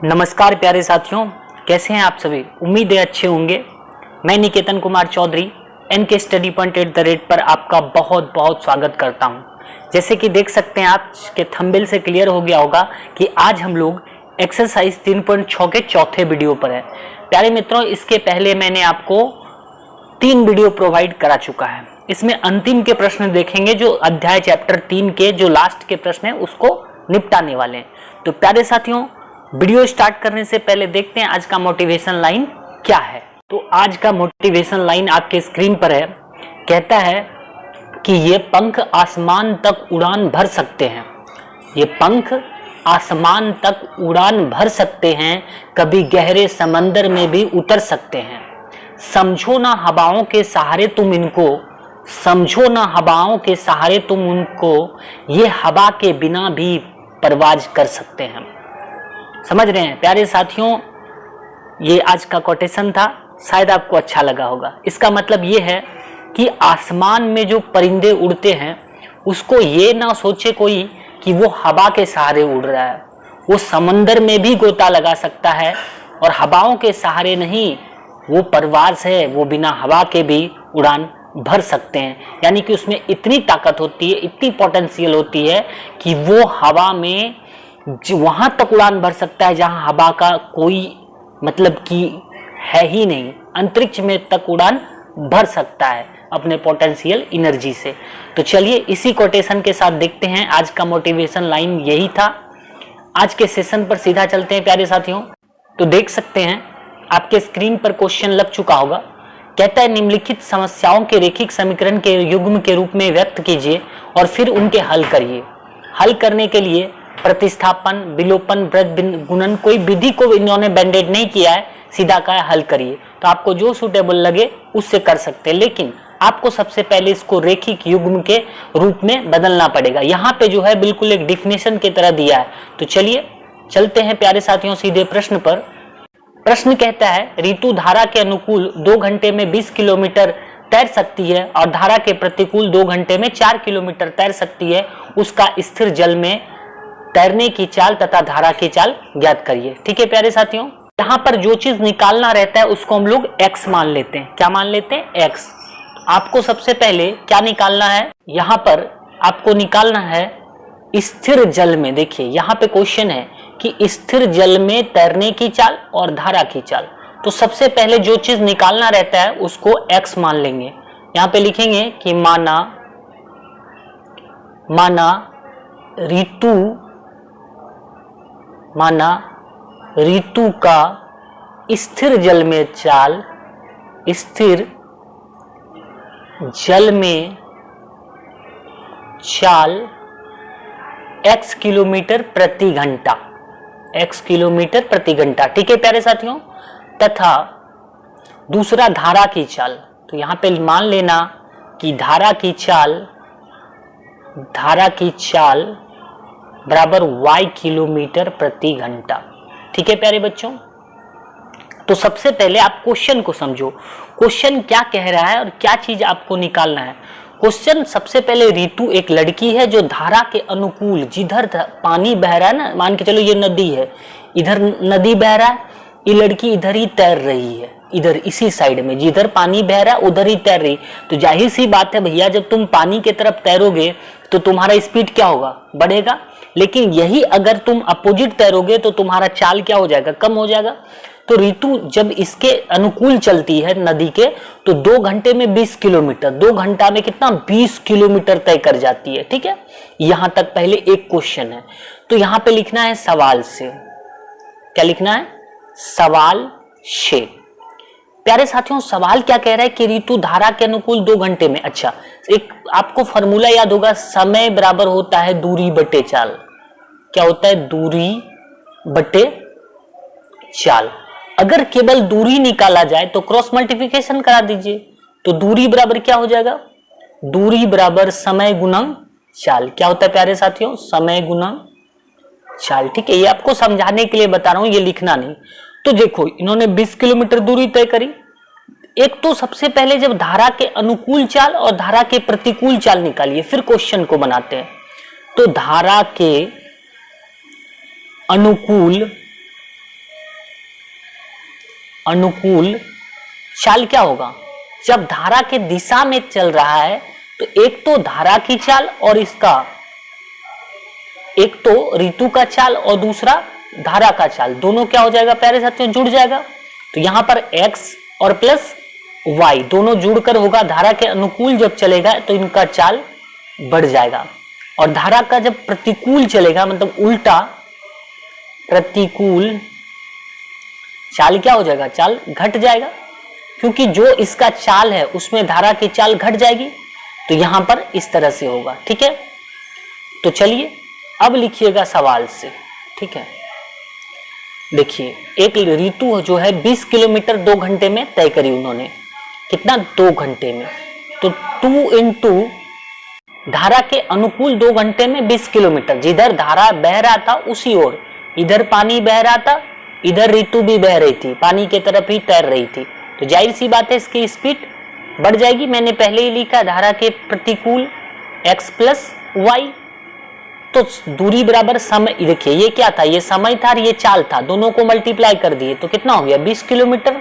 नमस्कार प्यारे साथियों, कैसे हैं आप सभी। उम्मीद है अच्छे होंगे। मैं Niketan Kumar Chaudhary NK study point @ पर आपका बहुत बहुत स्वागत करता हूं। जैसे कि देख सकते हैं, आप के थंबनेल से क्लियर हो गया होगा कि आज हम लोग एक्सरसाइज 3.6 के चौथे वीडियो पर है। प्यारे मित्रों, इसके पहले मैंने आपको 3 वीडियो प्रोवाइड करा चुका है। इसमें अंतिम के प्रश्न देखेंगे, जो अध्याय चैप्टर 3 के जो लास्ट के प्रश्न है उसको निपटाने वाले हैं। तो प्यारे साथियों, वीडियो स्टार्ट करने से पहले देखते हैं आज का मोटिवेशन लाइन क्या है। तो आज का मोटिवेशन लाइन आपके स्क्रीन पर है। कहता है कि ये पंख आसमान तक उड़ान भर सकते हैं। ये पंख आसमान तक उड़ान भर सकते हैं, कभी गहरे समंदर में भी उतर सकते हैं। समझो ना हवाओं के सहारे तुम इनको, समझो ना हवाओं के सहारे तुम उनको, ये हवा के बिना भी परवाज कर सकते हैं। समझ रहे हैं प्यारे साथियों, ये आज का कोटेशन था। शायद आपको अच्छा लगा होगा। इसका मतलब ये है कि आसमान में जो परिंदे उड़ते हैं उसको ये ना सोचे कोई कि वो हवा के सहारे उड़ रहा है। वो समंदर में भी गोता लगा सकता है और हवाओं के सहारे नहीं, वो परवाज़ है, वो बिना हवा के भी उड़ान भर सकते हैं। यानी कि उसमें इतनी ताकत होती है, इतनी पोटेंशियल होती है कि वो हवा में वहां तक उड़ान भर सकता है जहां हवा का कोई मतलब कि है ही नहीं। अंतरिक्ष में तक उड़ान भर सकता है अपने पोटेंशियल एनर्जी से। तो चलिए इसी कोटेशन के साथ देखते हैं, आज का मोटिवेशन लाइन यही था। आज के सेशन पर सीधा चलते हैं प्यारे साथियों। तो देख सकते हैं आपके स्क्रीन पर क्वेश्चन लग चुका होगा। कहता है निम्नलिखित समस्याओं के रेखिक समीकरण के युग्म के रूप में व्यक्त कीजिए और फिर उनके हल करिए। हल करने के लिए प्रतिस्थापन, विलोपन, वृत्त, गुणन, कोई विधि को इन्होंने बैंडेड नहीं किया है, सीधा कहा है हल करिए। तो आपको जो सूटेबल लगे उससे कर सकते हैं, लेकिन आपको सबसे पहले इसको रेखिक युग्म के रूप में बदलना पड़ेगा। यहाँ पे जो है बिल्कुल एक डिफिनेशन की तरह दिया है। तो चलिए चलते हैं प्यारे साथियों सीधे प्रश्न पर। प्रश्न कहता है ऋतु धारा के अनुकूल 2 घंटे में 20 किलोमीटर तैर सकती है और धारा के प्रतिकूल 2 घंटे में 4 किलोमीटर तैर सकती है। उसका स्थिर जल में तैरने की चाल तथा धारा की चाल ज्ञात करिए। ठीक है प्यारे साथियों, यहाँ पर जो चीज निकालना रहता है उसको हम लोग x मान लेते हैं। क्या मान लेते हैं? x। आपको सबसे पहले क्या निकालना है? यहाँ पर आपको निकालना है स्थिर जल में। देखिए यहाँ पे क्वेश्चन है कि स्थिर जल में तैरने की चाल और धारा की चाल। तो सबसे पहले जो चीज निकालना रहता है उसको x मान लेंगे। यहाँ पे लिखेंगे कि माना ऋतु का स्थिर जल में चाल, स्थिर जल में चाल x किलोमीटर प्रति घंटा, x किलोमीटर प्रति घंटा। ठीक है प्यारे साथियों। तथा दूसरा धारा की चाल। तो यहां पे मान लेना कि धारा की चाल बराबर y किलोमीटर प्रति घंटा। ठीक है प्यारे बच्चों। तो सबसे पहले आप क्वेश्चन को समझो, क्वेश्चन क्या कह रहा है और क्या चीज आपको निकालना है। क्वेश्चन सबसे पहले, ऋतु एक लड़की है जो धारा के अनुकूल, जिधर पानी बह रहा है ना, मान के चलो ये नदी है, इधर नदी बह रहा है, ये लड़की इधर ही तैर रही है, इधर इसी साइड में जिधर पानी बह रहा है उधर ही तैर रही। तो जाहिर सी बात है भैया, जब तुम पानी की तरफ तैरोगे तो तुम्हारा स्पीड क्या होगा? बढ़ेगा। लेकिन यही अगर तुम अपोजिट तैरोगे तो तुम्हारा चाल क्या हो जाएगा? कम हो जाएगा। तो ऋतु जब इसके अनुकूल चलती है नदी के, तो 2 घंटे में 20 किलोमीटर, 2 घंटा में कितना? 20 किलोमीटर तय कर जाती है। ठीक है, यहां तक पहले एक क्वेश्चन है। तो यहां पे लिखना है सवाल से। क्या लिखना है? सवाल से। प्यारे साथियों, सवाल क्या कह रहा है कि ऋतु धारा के अनुकूल 2 घंटे में। अच्छा, एक आपको फॉर्मूला याद होगा, समय बराबर होता है दूरी बटे चाल। क्या होता है? दूरी बटे चाल। अगर केवल दूरी निकाला जाए तो क्रॉस मल्टीप्लिकेशन करा दीजिए। तो दूरी बराबर क्या हो जाएगा? दूरी बराबर समय गुणन चाल। क्या होता है प्यारे साथियों? समय गुणन चाल। ठीक है, ये आपको समझाने के लिए बता रहा हूं, ये लिखना नहीं। तो देखो, इन्होंने 20 किलोमीटर दूरी तय करी। एक तो सबसे पहले जब धारा के अनुकूल चाल और धारा के प्रतिकूल चाल निकालिए, फिर क्वेश्चन को बनाते हैं। तो धारा के अनुकूल अनुकूल चाल क्या होगा? जब धारा के दिशा में चल रहा है तो एक तो धारा की चाल और इसका, एक तो ऋतु का चाल और दूसरा धारा का चाल, दोनों क्या हो जाएगा प्यारे साथियों? जुड़ जाएगा। तो यहां पर x और प्लस y दोनों जुड़कर होगा, धारा के अनुकूल जब चलेगा तो इनका चाल बढ़ जाएगा, और धारा का जब प्रतिकूल चलेगा मतलब उल्टा प्रतिकूल चाल क्या हो जाएगा? चाल घट जाएगा, क्योंकि जो इसका चाल है उसमें धारा की चाल घट जाएगी। तो यहां पर इस तरह से होगा, ठीक है। तो चलिए अब लिखिएगा सवाल से, ठीक है। देखिए एक ऋतु जो है 20 किलोमीटर 2 घंटे में तय करी उन्होंने, कितना? 2 घंटे में। तो 2 इंटू धारा के अनुकूल 2 घंटे में 20 किलोमीटर, जिधर धारा बह रहा था उसी ओर, इधर पानी बह रहा था, इधर ऋतु भी बह रही थी, पानी की तरफ ही तैर रही थी, तो जाहिर सी बात है इसकी स्पीड बढ़ जाएगी। मैंने पहले ही लिखा धारा के प्रतिकूल x प्लस वाई, तो दूरी बराबर समय। देखिए ये क्या था? ये समय था और ये चाल था, दोनों को मल्टीप्लाई कर दिए तो कितना हो गया? 20 किलोमीटर।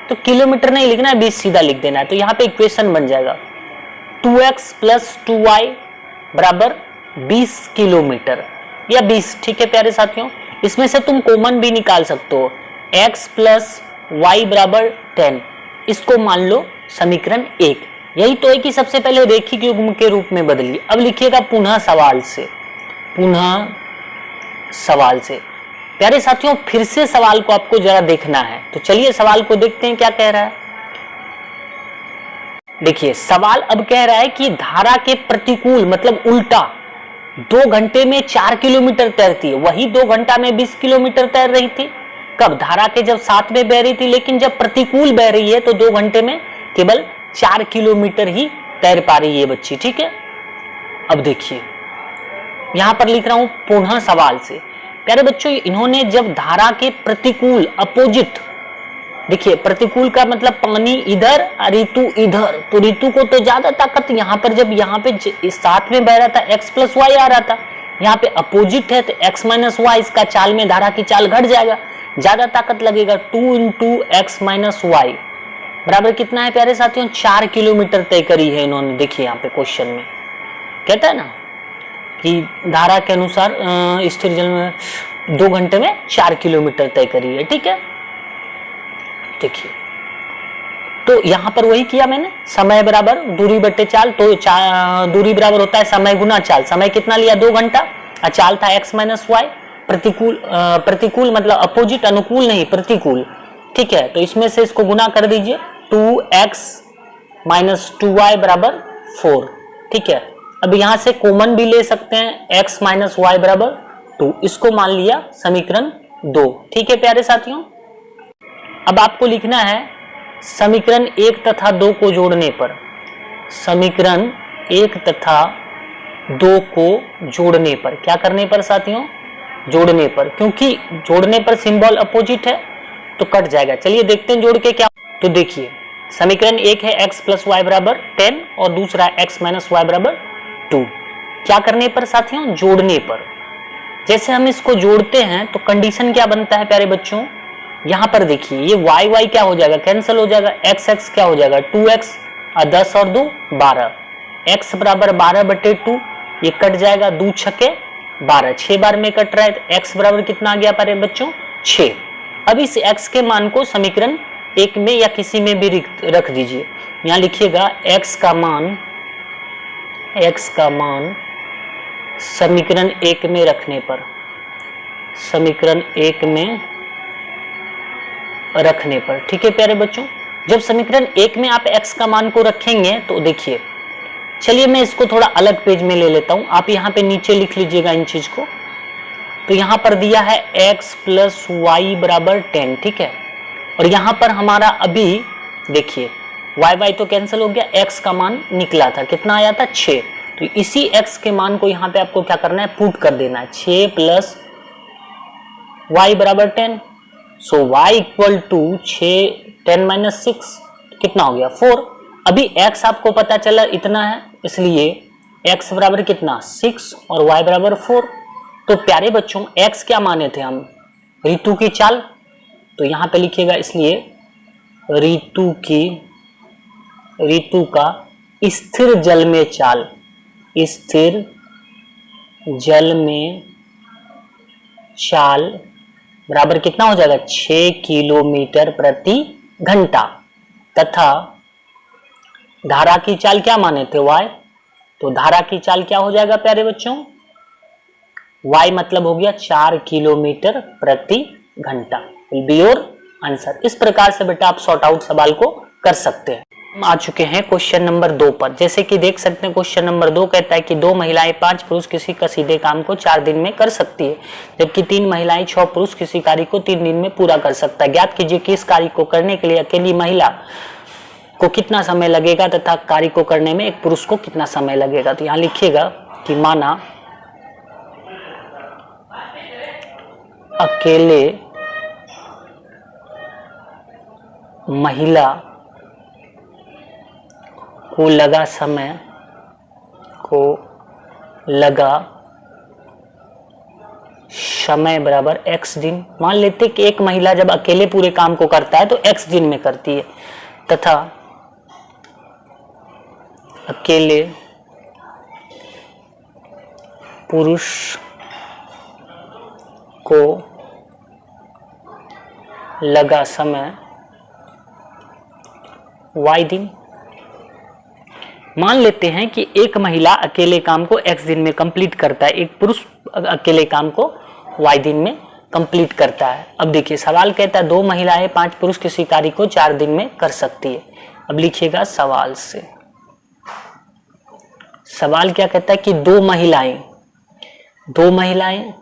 तो किलोमीटर नहीं लिखना है, 20 सीधा लिख देना है। तो यहाँ पे इक्वेशन बन जाएगा 2x प्लस 2y बराबर 20 किलोमीटर या 20, ठीक है प्यारे साथियों। इसमें से तुम कॉमन भी निकाल सकते हो, x प्लस वाई बराबर 10, इसको मान लो समीकरण 1। यही तो है कि सबसे पहले रेखिक युग्म के रूप में बदलिए। अब लिखिएगा पुनः सवाल से, पुनः सवाल से। प्यारे साथियों फिर से सवाल को आपको जरा देखना है, तो चलिए सवाल को देखते हैं क्या कह रहा है। देखिए सवाल अब कह रहा है कि धारा के प्रतिकूल मतलब उल्टा 2 घंटे में 4 किलोमीटर तैरती है, वही 2 घंटा में 20 किलोमीटर तैर रही थी। कब? धारा के जब साथ में बह रही थी, लेकिन जब प्रतिकूल बह रही है तो 2 घंटे में केवल 4 किलोमीटर ही तैर पा रही है बच्ची, ठीक है। अब देखिए यहां पर लिख रहा हूं पुनः सवाल से। प्यारे बच्चों इन्होंने जब धारा के प्रतिकूल अपोजिट, देखिए प्रतिकूल का मतलब पानी इधर ऋतु इधर, तो ऋतु को तो ज्यादा ताकत यहाँ पर, जब यहाँ पे साथ में बह रहा था x प्लस वाई आ रहा था, यहाँ पे अपोजिट है तो x माइनस वाई, इसका चाल में धारा की चाल घट जाएगा, ज्यादा ताकत लगेगा। 2 इंटू एक्स माइनस वाई बराबर कितना है प्यारे साथियों? 4 किलोमीटर तय करी है इन्होंने। देखिए यहाँ पे क्वेश्चन में कहता है ना कि धारा के अनुसार स्थिर जल में 2 घंटे में 4 किलोमीटर तय करी है, ठीक है। देखिए तो यहां पर वही किया मैंने, समय बराबर दूरी बटे चाल, तो दूरी बराबर होता है समय गुना चाल। समय कितना लिया? 2 घंटा, और चाल था x माइनस वाई। प्रतिकूल मतलब अपोजिट, अनुकूल नहीं प्रतिकूल, ठीक है। तो इसमें से इसको गुना कर दीजिए, 2x माइनस 2y बराबर 4, ठीक है। अब यहां से कॉमन भी ले सकते हैं, x माइनस वाई बराबर 2, इसको मान लिया समीकरण 2, ठीक है प्यारे साथियों। अब आपको लिखना है समीकरण 1 तथा 2 को जोड़ने पर, समीकरण 1 तथा 2 को जोड़ने पर, क्या करने पर साथियों? जोड़ने पर, क्योंकि जोड़ने पर सिंबल अपोजिट है तो कट जाएगा। चलिए देखते हैं जोड़ के क्या। तो देखिए समीकरण 1 है x प्लस वाई बराबर 10 और दूसरा x माइनस वाई बराबर 2। क्या करने पर साथियों? जोड़ने पर। जैसे हम इसको जोड़ते हैं तो कंडीशन क्या बनता है प्यारे बच्चों? यहां पर देखिए ये y y क्या हो जाएगा? कैंसिल हो जाएगा। x x क्या हो जाएगा? 2x, 10 और 2 12, x बराबर 12 बटे 2, ये कट जाएगा, 2 छके 12, 6 बार में कट रहा है, तो x बराबर कितना आ गया प्यारे बच्चों? 6। अब इस x के मान को समीकरण 1 में या किसी में भी रख दीजिए। यहां लिखिएगा x का मान समीकरण 1 में रखने पर, समीकरण 1 में रखने पर, ठीक है प्यारे बच्चों। जब समीकरण 1 में आप x का मान को रखेंगे तो देखिए, चलिए मैं इसको थोड़ा अलग पेज में ले लेता हूं, आप यहाँ पे नीचे लिख लीजिएगा इन चीज को। तो यहाँ पर दिया है x प्लस वाई बराबर 10, ठीक है। और यहाँ पर हमारा अभी देखिए y तो कैंसिल हो गया, x का मान निकला था, कितना आया था? 6। तो इसी x के मान को यहाँ पे आपको क्या करना है? पुट कर देना है, 6 प्लस वाई बराबर 10। सो y इक्वल टू 6, 10 माइनस 6 कितना हो गया? 4। अभी x आपको पता चला इतना है, इसलिए x बराबर कितना? 6 और y बराबर 4। तो प्यारे बच्चों x क्या माने थे हम? ऋतु की चाल, तो यहाँ पे लिखिएगा, इसलिए ऋतु का स्थिर जल में चाल, स्थिर जल में चाल बराबर कितना हो जाएगा 6 किलोमीटर प्रति घंटा, तथा धारा की चाल क्या माने थे y, तो धारा की चाल क्या हो जाएगा प्यारे बच्चों, y मतलब हो गया 4 किलोमीटर प्रति घंटा, विल बी योर आंसर। इस प्रकार से बेटा आप सॉर्ट आउट सवाल को कर सकते हैं। हम आ चुके हैं क्वेश्चन नंबर 2 पर। जैसे कि देख सकते हैं क्वेश्चन नंबर 2 कहता है कि 2 महिलाएं 5 पुरुष किसी कसीदे काम को 4 दिन में कर सकती है, जबकि 3 महिलाएं 6 पुरुष किसी कार्य को 3 दिन में पूरा कर सकता है। ज्ञात कीजिए कि इस कार्य को करने के लिए अकेली महिला को कितना समय लगेगा तथा कार्य को करने में एक पुरुष को कितना समय लगेगा। तो यहाँ लिखिएगा कि माना अकेले महिला को लगा समय बराबर x दिन। मान लेते कि एक महिला जब अकेले पूरे काम को करता है तो x दिन में करती है, तथा अकेले पुरुष को लगा समय y दिन। मान लेते हैं कि एक महिला अकेले काम को x दिन में कंप्लीट करता है, एक पुरुष अकेले काम को y दिन में कंप्लीट करता है। अब देखिए सवाल कहता है 2 महिलाएं 5 पुरुष किसी कार्य को 4 दिन में कर सकती है। अब लिखिएगा सवाल से, सवाल क्या कहता है कि 2 महिलाएं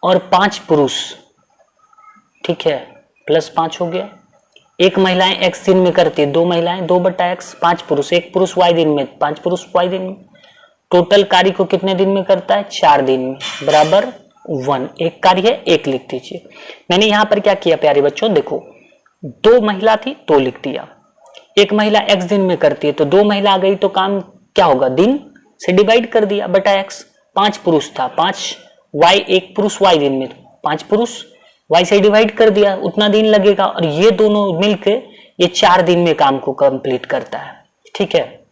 और 5 पुरुष, ठीक है, प्लस 5 हो गया। एक महिलाएं x दिन में करती है, 2 महिलाएं 2/x, 5 पुरुष, एक पुरुष y दिन में, 5 पुरुष y दिन में। टोटल कार्य को कितने दिन में करता है 4 दिन में, बराबर 1। एक कार्य है 1 लिख दीजिए। मैंने यहां पर क्या किया प्यारे बच्चों, देखो 2 महिला थी 2 लिख दिया, एक महिला x दिन में करती है तो 2 महिला आ गई तो काम क्या होगा, दिन से डिवाइड कर दिया बटा x। 5 पुरुष था, 5 y, एक पुरुष y दिन में, 5 पुरुष y से डिवाइड कर दिया, उतना दिन लगेगा। और ये दोनों मिलके ये 4 दिन में काम को कंप्लीट करता है, ठीक है।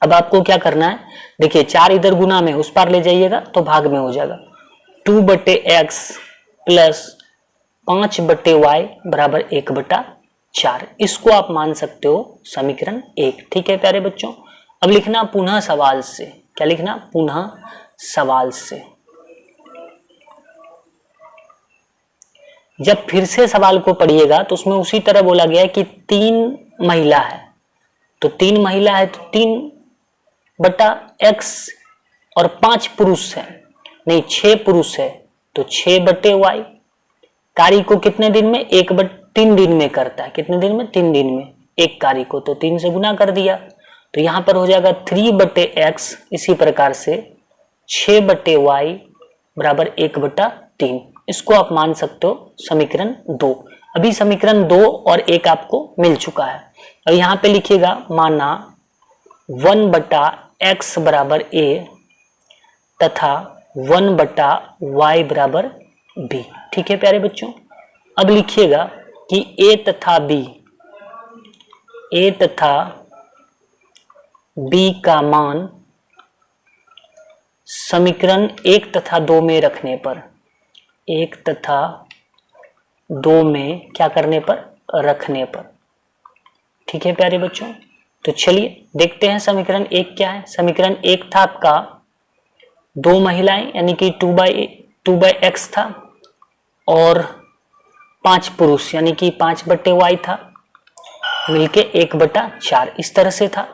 अब आपको क्या करना है, देखिए 4 इधर गुना में उस पार ले जाइएगा तो भाग में हो जाएगा, 2/x प्लस 5/y बराबर 1/4। इसको आप मान सकते हो समीकरण 1, ठीक है प्यारे बच्चों। अब लिखना पुनः सवाल से, क्या लिखना, पुनः सवाल से। जब फिर से सवाल को पढ़िएगा तो उसमें उसी तरह बोला गया है कि 3 महिला है, तो 3 महिला है तो 3/x और 5 पुरुष है, नहीं 6 पुरुष है तो 6/y। कार्य को कितने दिन में, 3 दिन में करता है, कितने दिन में, 3 दिन में एक कार्य को, तो 3 से गुना कर दिया तो यहां पर हो जाएगा 3/x। इसी प्रकार से 6/y बराबर 1/3। इसको आप मान सकते हो समीकरण 2। अभी समीकरण 2 और 1 आपको मिल चुका है। अब यहाँ पे लिखिएगा माना 1/x बराबर a तथा 1/y बराबर b, ठीक है प्यारे बच्चों। अब लिखिएगा कि a तथा b का मान समीकरण 1 तथा 2 में रखने पर, 1 तथा 2 में क्या करने पर, रखने पर, ठीक है प्यारे बच्चों। तो चलिए देखते हैं समीकरण 1 क्या है। समीकरण 1 था आपका 2 महिलाएं यानी कि 2/x था और 5 पुरुष यानी कि 5/y था, मिलके 1/4 इस तरह से था।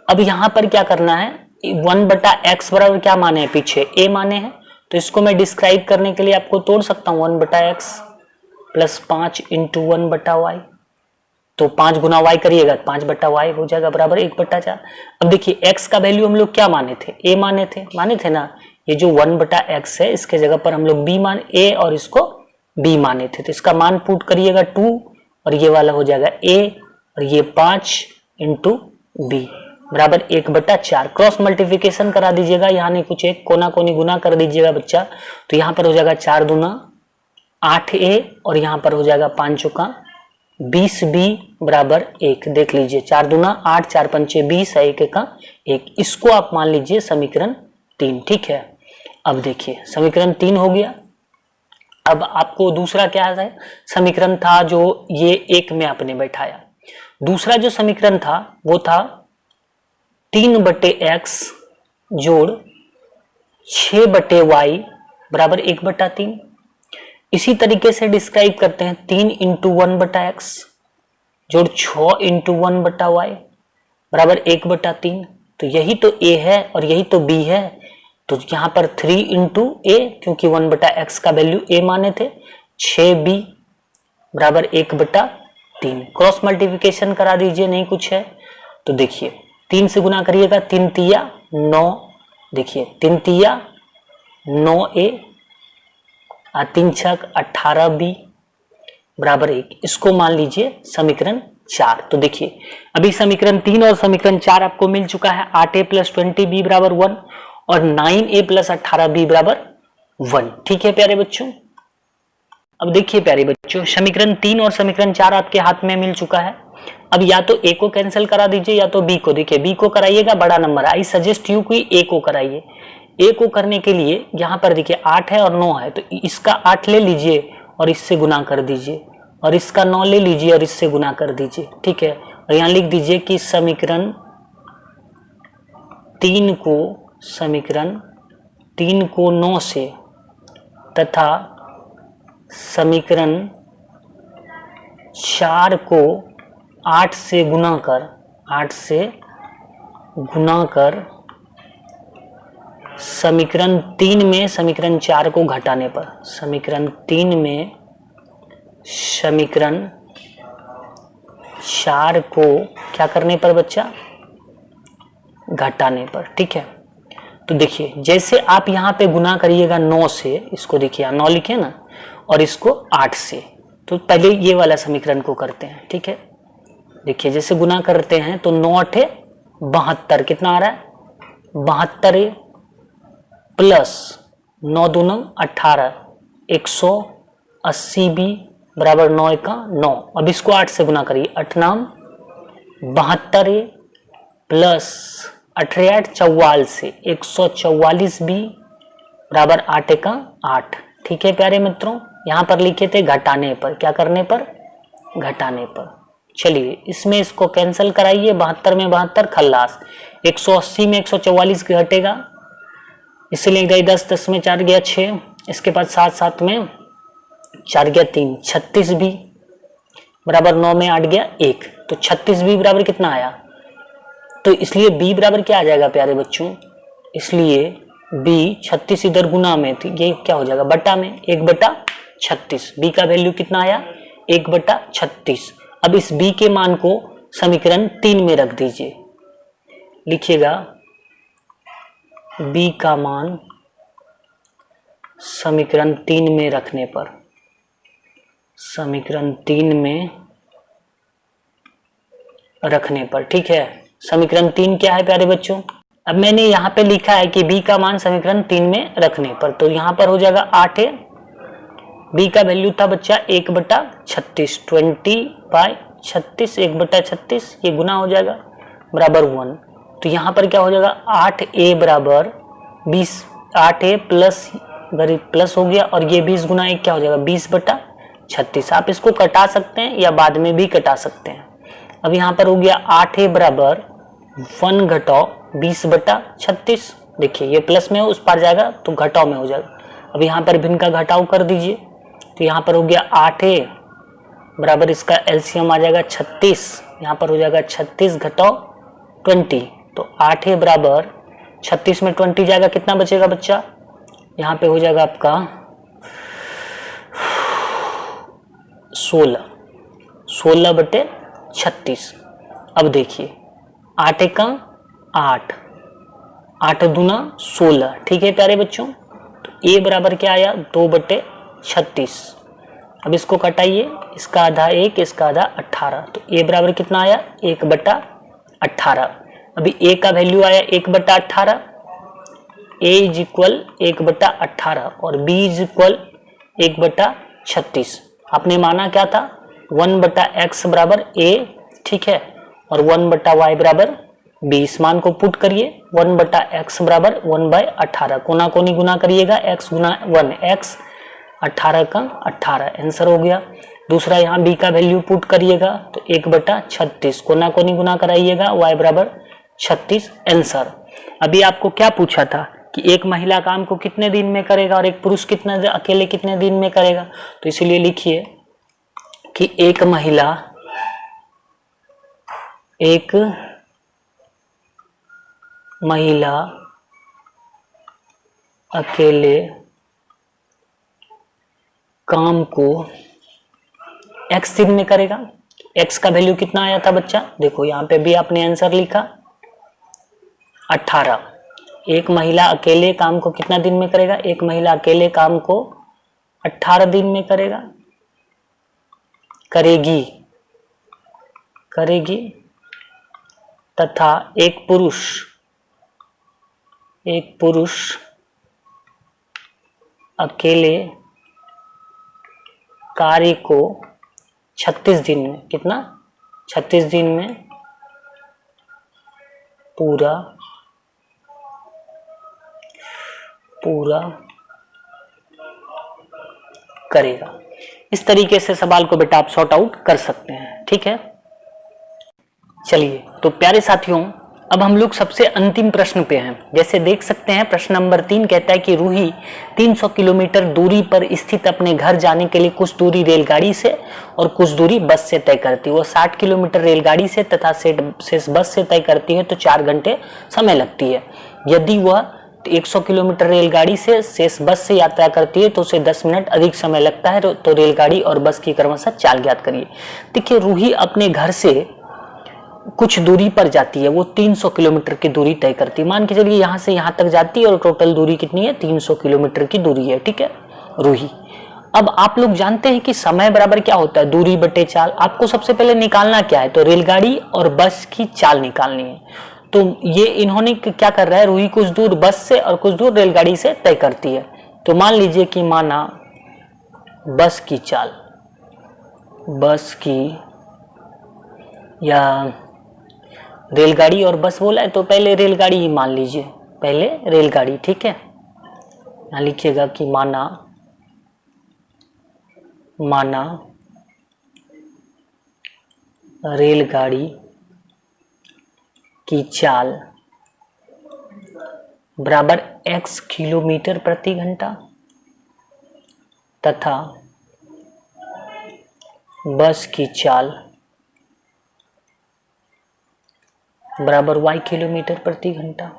अब यहां पर क्या करना है, 1/x बराबर क्या माने हैं, पीछे a माने हैं, तो इसको मैं डिस्क्राइब करने के लिए आपको तोड़ सकता हूं 1/x प्लस 5 इंटू 1/y, तो 5 गुना y करिएगा 5/y हो जाएगा बराबर 1/4। अब देखिए x का वैल्यू हम लोग क्या माने थे, a माने थे ना। ये जो 1/x है इसके जगह पर हम लोग a और इसको b माने थे, तो इसका मान पुट करिएगा 2 और ये वाला हो जाएगा a और ये 5 इंटू b बराबर 1/4। क्रॉस मल्टीप्लिकेशन करा दीजिएगा, यहाँ नहीं कुछ एक कोना कोनी गुना कर दीजिएगा बच्चा, तो यहाँ पर हो जाएगा 4 दूना 8a और यहाँ पर हो जाएगा 5 चौका 20b बराबर 1। देख लीजिए 4 दूना 8, 4 पंचे 20 है, 1 का 1। इसको आप मान लीजिए समीकरण 3। ठीक है, अब देखिए समीकरण 3 हो गया। अब आपको दूसरा क्या है, समीकरण था जो ये 1 में आपने बैठाया। दूसरा जो समीकरण था वो था 3/x जोड़ 6/y बराबर 1/3। इसी तरीके से डिस्क्राइब करते हैं 3 × 1/x जोड़ 6 × 1/y बराबर 1/3। तो यही तो a है और यही तो b है। तो यहाँ पर 3 × a, क्योंकि 1/x का वैल्यू a माने थे, 6b बराबर 1/3। क्रॉस मल्टीप्लिकेशन करा दीजिए, नहीं कुछ है तो देखिए 3 से गुना करिएगा, 3 तिया 9, देखिए 3 तिया 9a, 3 छक 18b बराबर 1। इसको मान लीजिए समीकरण 4। तो देखिए अभी समीकरण 3 और समीकरण 4 आपको मिल चुका है। 8a + 20b बराबर 1 और 9a + 18b बराबर 1। ठीक है प्यारे बच्चों, अब देखिए प्यारे बच्चों समीकरण 3 और समीकरण 4 आपके हाथ में मिल चुका है। अब या तो a को कैंसिल करा दीजिए या तो b को। देखिए b को कराइएगा, बड़ा नंबर, आई सजेस्ट यू कि a को कराइए। a को करने के लिए यहाँ पर देखिए 8 है और 9 है, तो इसका 8 ले लीजिए और इससे गुना कर दीजिए, और इसका 9 ले लीजिए और इससे गुना कर दीजिए। ठीक है, और यहाँ लिख दीजिए कि समीकरण 3 को 9 से तथा समीकरण 4 को 8 से गुना कर समीकरण 3 में समीकरण 4 को घटाने पर, समीकरण 3 में समीकरण 4 को क्या करने पर बच्चा, घटाने पर। ठीक है, तो देखिए जैसे आप यहाँ पे गुना करिएगा 9 से, इसको देखिए 9 लिखे ना, और इसको 8 से, तो पहले ये वाला समीकरण को करते हैं। ठीक है, देखिए जैसे गुना करते हैं तो 9 8 72, कितना आ रहा है 72 प्लस 9 दूना 18, 180b बराबर 9 का 9। अब इसको 8 से गुना करिए, 8 नाम 72 प्लस 88 44, 144b बराबर 8 का 8। ठीक है प्यारे मित्रों, यहाँ पर लिखे थे घटाने पर, क्या करने पर, घटाने पर। चलिए इसमें इसको कैंसिल कराइए, 72 में 72 खल्लास, 180 में 144 घटेगा, इसलिए गई 10, 10 में 4 गया 6, इसके बाद 7, 7 में 4 गया 3, 36b बराबर 9 में 8 गया 1, तो 36b बराबर कितना आया, तो इसलिए b बराबर क्या आ जाएगा प्यारे बच्चों, इसलिए b 36 इधर गुना में थी, ये क्या हो जाएगा बटा में, 1/36। b का वैल्यू कितना आया 1/36। अब इस b के मान को समीकरण 3 में रख दीजिए, लिखिएगा b का मान समीकरण 3 में रखने पर, समीकरण 3 में रखने पर। ठीक है, समीकरण 3 क्या है प्यारे बच्चों, अब मैंने यहाँ पे लिखा है कि b का मान समीकरण 3 में रखने पर, तो यहाँ पर हो जाएगा 8 है, b का वैल्यू था बच्चा 1/36, 20/36, 1/36, ये गुना हो जाएगा बराबर 1। तो यहाँ पर क्या हो जाएगा 8a बराबर 20, 8a प्लस प्लस हो गया, और ये 20 गुना 1 क्या हो जाएगा 20/36। आप इसको कटा सकते हैं या बाद में भी कटा सकते हैं। अब यहाँ पर हो गया 8a बराबर 1 घटाओ 20/36, देखिए ये प्लस में हो उस पार जाएगा तो घटाओ में हो जाएगा। अब यहाँ पर भिन्न का घटाव कर दीजिए, तो यहाँ पर हो गया 8a बराबर इसका एलसीएम आ जाएगा 36, यहाँ पर हो जाएगा 36 घटाओ 20, तो 8a बराबर 36 में 20 जाएगा, कितना बचेगा बच्चा, यहाँ पे हो जाएगा आपका 16/36। अब देखिए 8 का 8, 8 दूना 16। ठीक है प्यारे बच्चों, तो a बराबर क्या आया 2/36। अब इसको कटाइए, इसका आधा 1, इसका आधा 18, तो a बराबर कितना आया 1/18। अभी a का वैल्यू आया 1/18, a इज इक्वल 1/18 और b इज इक्वल 1/36। आपने माना क्या था 1/x बराबर a, ठीक है, और 1/y बराबर b। इस मान को पुट करिए, 1/x बराबर 1/18, कोना कोनी गुना करिएगा, x गुना 1 x, 18 का 18 आंसर हो गया। दूसरा यहाँ b का वैल्यू पुट करिएगा तो 1/36, कोना कोनी गुना कराइएगा, y बराबर 36 आंसर। अभी आपको क्या पूछा था कि एक महिला काम को कितने दिन में करेगा और एक पुरुष अकेले कितने दिन में करेगा, तो इसीलिए लिखिए कि एक महिला अकेले काम को x दिन में करेगा। x का वैल्यू कितना आया था बच्चा, देखो यहाँ पे भी आपने आंसर लिखा 18। एक महिला अकेले काम को कितना दिन में करेगा, एक महिला अकेले काम को 18 दिन में करेगी तथा एक पुरुष अकेले कार्य को 36 दिन में, कितना, 36 दिन में पूरा करेगा। इस तरीके से सवाल को बेटा आप सॉर्ट आउट कर सकते हैं, ठीक है। चलिए तो प्यारे साथियों, अब हम लोग सबसे अंतिम प्रश्न पे हैं। जैसे देख सकते हैं प्रश्न नंबर 3 कहता है कि रूही 300 किलोमीटर दूरी पर स्थित अपने घर जाने के लिए कुछ दूरी रेलगाड़ी से और कुछ दूरी बस से तय करती है। वो 60 किलोमीटर रेलगाड़ी से तथा शेष बस से तय करती है तो 4 घंटे समय लगती है। यदि वह 100 किलोमीटर रेलगाड़ी से शेष बस से यात्रा करती है तो उसे 10 मिनट अधिक समय लगता है। तो रेलगाड़ी और बस की क्रमशः चाल ज्ञात करिए। देखिए रूही अपने घर से कुछ दूरी पर जाती है, वो 300 किलोमीटर की दूरी तय करती है। मान के चलिए यहाँ से यहाँ तक जाती है और टोटल दूरी कितनी है, 300 किलोमीटर की दूरी है, ठीक है रूही। अब आप लोग जानते हैं कि समय बराबर क्या होता है, दूरी बटे चाल। आपको सबसे पहले निकालना क्या है, तो रेलगाड़ी और बस की चाल निकालनी है। तो ये इन्होंने क्या कर रहा है, रूही कुछ दूर बस से और कुछ दूर रेलगाड़ी से तय करती है। तो मान लीजिए कि माना बस की चाल, बस की या रेलगाड़ी और बस बोला है तो पहले रेलगाड़ी ही मान लीजिए, पहले रेलगाड़ी, ठीक है। यहाँ लिखिएगा कि माना रेलगाड़ी की चाल बराबर x किलोमीटर प्रति घंटा तथा बस की चाल बराबर y किलोमीटर प्रति घंटा।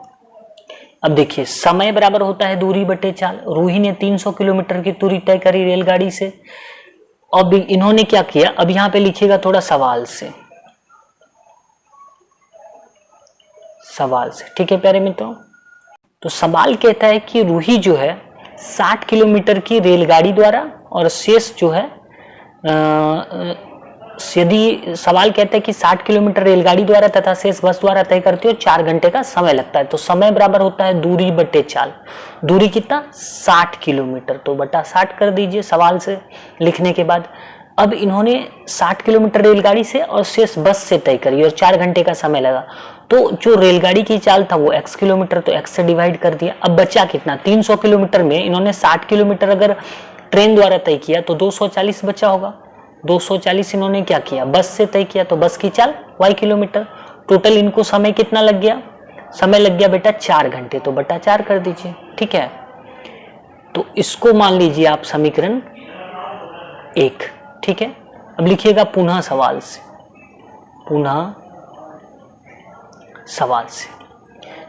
अब देखिए समय बराबर होता है दूरी बटे चाल। रूही ने 300 किलोमीटर की दूरी तय करी रेलगाड़ी से। अब इन्होंने क्या किया, अब यहाँ पे लिखिएगा थोड़ा सवाल से, ठीक है प्यारे मित्रों। तो सवाल कहता है कि रूही जो है 60 किलोमीटर की रेलगाड़ी द्वारा और शेष जो है यदि सवाल कहता है कि 60 किलोमीटर रेलगाड़ी द्वारा तथा शेष बस द्वारा तय करती है और 4 घंटे का समय लगता है। तो समय बराबर होता है दूरी बटे चाल। दूरी कितना, 60 किलोमीटर, तो बटा 60 कर दीजिए सवाल से लिखने के बाद। अब इन्होंने 60 किलोमीटर रेलगाड़ी से और शेष बस से तय करी और 4 घंटे का समय लगा। तो जो रेलगाड़ी की चाल था वो x किलोमीटर, तो x से डिवाइड कर दिया। अब बचा कितना, 300 किलोमीटर में इन्होंने 60 किलोमीटर अगर ट्रेन द्वारा तय किया तो 240 बचा होगा। 240 इन्होंने क्या किया, बस से तय किया, तो बस की चाल y किलोमीटर। टोटल इनको समय कितना लग गया, समय लग गया बेटा 4 घंटे, तो बटा 4 कर दीजिए, ठीक है। तो इसको मान लीजिए आप समीकरण 1, ठीक है। अब लिखिएगा पुनः सवाल से।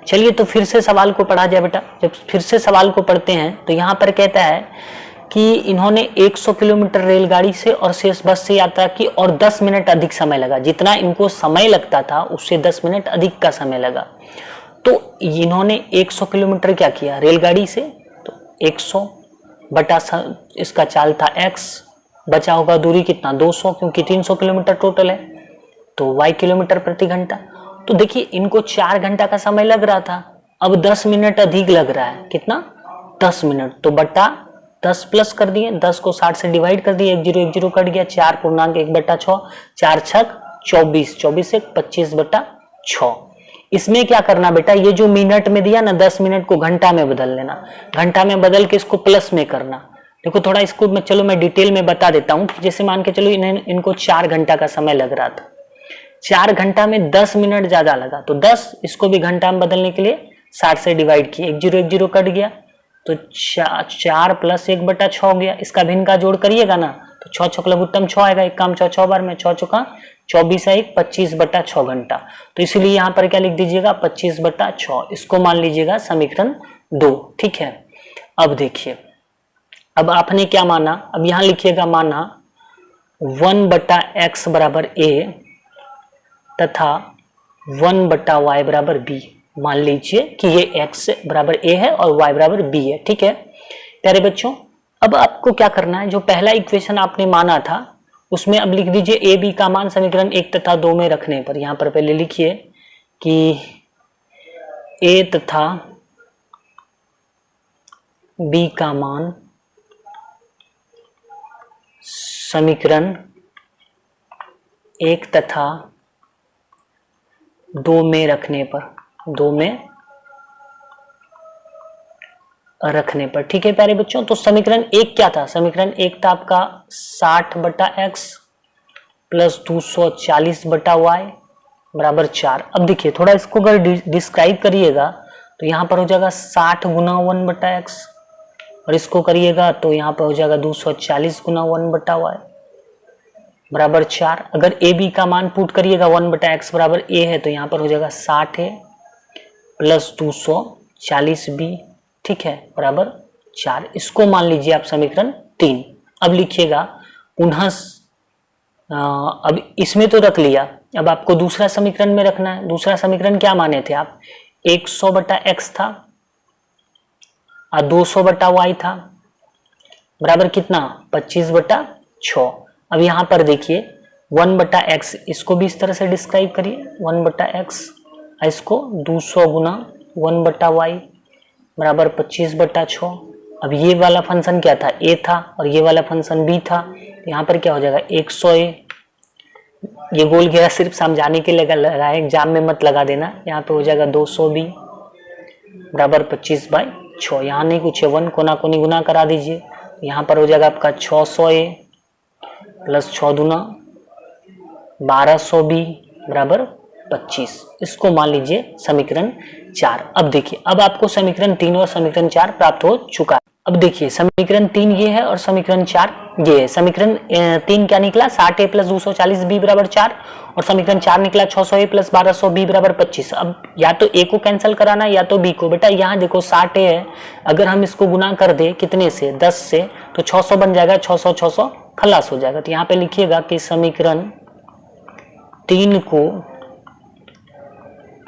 चलिए तो फिर से सवाल को पढ़ा जाए बेटा। जब फिर से सवाल को पढ़ते हैं तो यहाँ पर कहता है कि इन्होंने 100 किलोमीटर रेलगाड़ी से और शेष बस से यात्रा की और 10 मिनट अधिक समय लगा। जितना इनको समय लगता था उससे 10 मिनट अधिक का समय लगा। तो इन्होंने 100 किलोमीटर क्या किया रेलगाड़ी से, तो 100 बटा इसका चाल था x, बचा होगा दूरी कितना 200, क्योंकि 300 किलोमीटर टोटल है, तो y किलोमीटर प्रति घंटा। तो देखिए इनको 4 घंटा का समय लग रहा था, अब 10 मिनट अधिक लग रहा है, कितना 10 मिनट, तो बटा 10 प्लस कर दिए, 10 को 60 से डिवाइड कर दिए, 1 0 कट गया, 4.1/6, 4 छक 24, 24 से 25/6। इसमें क्या करना बेटा, ये जो मिनट में दिया ना 10 मिनट को घंटा में बदल लेना, घंटा में बदल के इसको प्लस में करना। देखो थोड़ा इसको मैं डिटेल में बता देता हूँ। जैसे मान के चलो इनको 4 घंटा का समय लग रहा था, 4 घंटा में 10 मिनट ज्यादा लगा, तो 10 इसको भी घंटा में बदलने के लिए 60 से डिवाइड किए, 1 0 कट गया, तो 4 + 1/6 हो गया। इसका भिन्न का जोड़ करिएगा ना तो 6 छक लघुत्तम 6 आएगा, एक काम 6 बार में, 6 चौका 24 है, 25/6 घंटा। तो इसलिए यहाँ पर क्या लिख दीजिएगा 25/6, इसको मान लीजिएगा समीकरण 2। ठीक है, अब देखिए, अब आपने क्या माना, अब यहां लिखिएगा माना 1/x = a तथा 1/y = b। मान लीजिए कि ये x = a है और y = b है। ठीक है प्यारे बच्चों, अब आपको क्या करना है, जो पहला इक्वेशन आपने माना था उसमें अब लिख दीजिए a b का मान समीकरण 1 तथा 2 में रखने पर। यहां पर पहले लिखिए कि a तथा b का मान समीकरण 1 तथा 2 में रखने पर, 2 में रखने पर। ठीक है प्यारे बच्चों, तो समीकरण 1 क्या था, समीकरण 1 था आपका 60/x + 240/y = 4। अब देखिए थोड़ा इसको अगर डिस्क्राइब करिएगा तो यहाँ पर हो जाएगा 60 × 1/x, और इसको करिएगा तो यहाँ पर हो जाएगा 240 × 1/y = 4। अगर ए बी का मान पुट करिएगा 1/x = a है तो यहाँ पर हो जाएगा 60 + 240b, ठीक है, बराबर 4। इसको मान लीजिए आप समीकरण 3। अब लिखिएगा पुनः, अब इसमें तो रख लिया, अब आपको दूसरा समीकरण में रखना है। दूसरा समीकरण क्या माने थे आप, 100/x था और 200/y था, बराबर कितना 25/6। अब यहां पर देखिए 1/x, इसको भी इस तरह से डिस्क्राइब करिए 1/x, इसको 200 × 1/y = 25/6। अब ये वाला फंक्शन क्या था, a था, और ये वाला फंक्शन b था, यहाँ पर क्या हो जाएगा 100a। ये गोल घेरा सिर्फ समझाने के लिए लगा है, एग्जाम में मत लगा देना। यहाँ पे हो जाएगा 200b = 25/6। यहाँ नहीं कुछ है, 1 कोना कोनी गुना करा दीजिए, यहाँ पर हो जाएगा आपका 600a + 6 दूना 1200b = 25। इसको मान लीजिए समीकरण 4। अब देखिए, अब आपको समीकरण 3 और समीकरण 4 प्राप्त हो चुका है। अब देखिए समीकरण 3 ये है और समीकरण 4 ये है। समीकरण 3 क्या निकला, 60a + 240b = 4, और समीकरण 4 निकला 600a + 1200b = 25। अब या तो a को कैंसिल कराना या तो b को। बेटा यहाँ देखो 60a है, अगर हम इसको गुना कर दे कितने से, 10 से, तो 600 बन जाएगा, 600 600 खलास हो जाएगा। तो यहाँ पे लिखिएगा कि समीकरण 3 को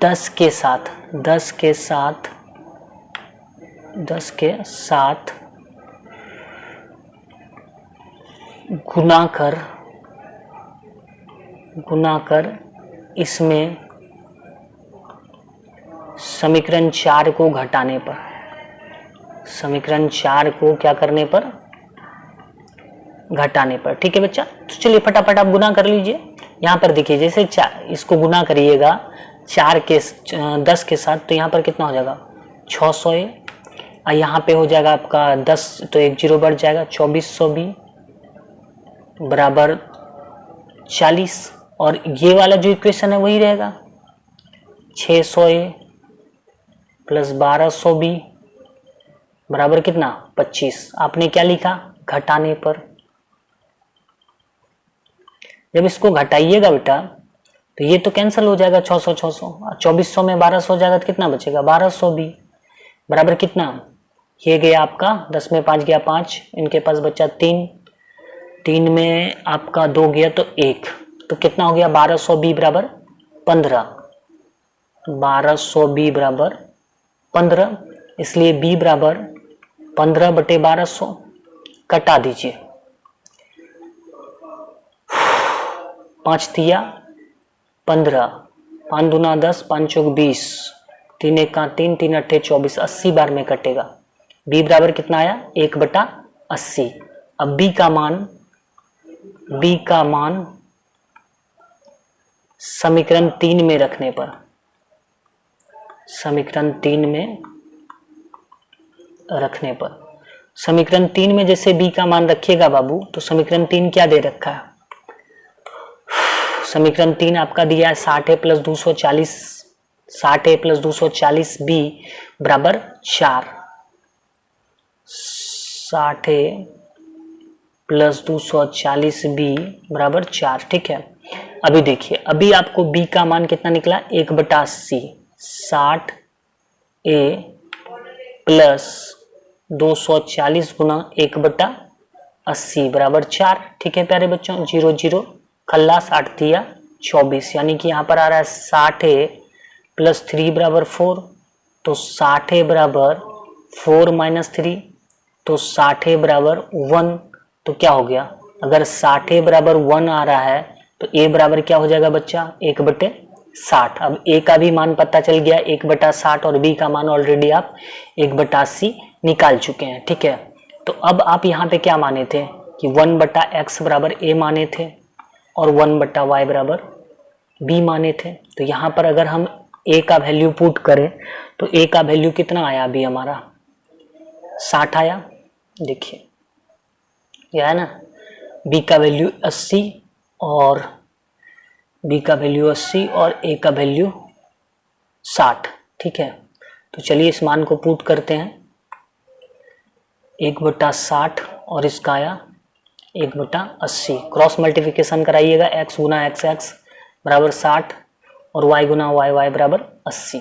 10 के साथ गुना कर इसमें समीकरण 4 को घटाने पर, समीकरण 4 को क्या करने पर, घटाने पर। ठीक है बच्चा, तो चलिए फटाफट आप गुना कर लीजिए। यहाँ पर देखिए जैसे इसको गुना करिएगा 10 के साथ, तो यहाँ पर कितना हो जाएगा 600a, और यहाँ पे हो जाएगा आपका 10, तो 1 0 बढ़ जाएगा, 2400b = 40, और ये वाला जो इक्वेशन है वही रहेगा 600a + 1200b = कितना 25। आपने क्या लिखा, घटाने पर। जब इसको घटाइएगा बेटा तो ये तो कैंसिल हो जाएगा 600 600, 2400 में 1200 हो जाएगा तो कितना बचेगा 1200b बराबर कितना, ये गया आपका 10 में 5 गया 5, इनके पास बचा 3, 3 में आपका 2 गया तो 1, तो कितना हो गया 1200b = 15, 1200b = 15, इसलिए b = 15/1200 कटा दीजिए, 5 तिया 15, 5 दूना 10, 5 चौक 20, 3 1 का 3, 3 अट्ठे 24, 80 बार में कटेगा। b बराबर कितना आया 1/8। 80। अब b का मान समीकरण 3 में रखने पर, समीकरण 3 में जैसे b का मान रखिएगा बाबू, तो समीकरण 3 क्या दे रखा है? समीकरण 3 आपका दिया है 60 + 240, 60 + 240 b बराबर 4, 60 + 240 b बराबर 4। ठीक है, अभी देखिए, अभी आपको b का मान कितना निकला? 1/80, 60a + 240 गुना 1/80 बराबर 4। ठीक है प्यारे बच्चों, 0 0 खल्लास 8 दिया 24, यानी कि यहाँ पर आ रहा है 60a + 3 बराबर 4, तो 60a बराबर 4 - 3, तो 60a बराबर 1। तो क्या हो गया? अगर 60a बराबर 1 आ रहा है तो a बराबर क्या हो जाएगा बच्चा? 1/60। अब a का भी मान पता चल गया 1/60, और b का मान ऑलरेडी आप 1/80 निकाल चुके हैं। ठीक है, तो अब आप यहाँ पे क्या माने थे कि 1/x बराबर a माने थे और 1/y बराबर b माने थे। तो यहाँ पर अगर हम a का वैल्यू पुट करें तो a का वैल्यू कितना आया? अभी हमारा 60 आया। देखिए यह है ना, b का वैल्यू 80 और b का वैल्यू 80 और a का वैल्यू 60। ठीक है, तो चलिए इस मान को पुट करते हैं। 1/60 और इसका आया 1/80। क्रॉस मल्टीप्लिकेशन कराइएगा, x गुना x बराबर 60 और y गुना y बराबर 80।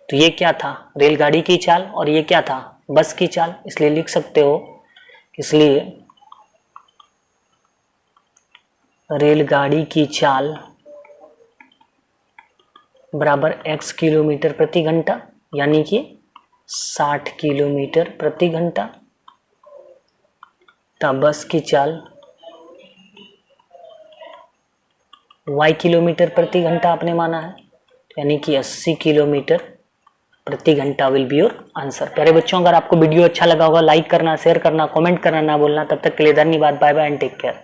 तो ये क्या था? रेलगाड़ी की चाल, और ये क्या था? बस की चाल। इसलिए लिख सकते हो, इसलिए रेलगाड़ी की चाल बराबर x किलोमीटर प्रति घंटा, यानी कि 60 किलोमीटर प्रति घंटा। तब बस की चाल y किलोमीटर प्रति घंटा आपने माना है, यानी कि 80 किलोमीटर प्रति घंटा विल बी योर आंसर। प्यारे बच्चों, अगर आपको वीडियो अच्छा लगा होगा लाइक करना, शेयर करना, कमेंट करना ना भूलना। तब तक के लिए धन्यवाद, bye bye and take care.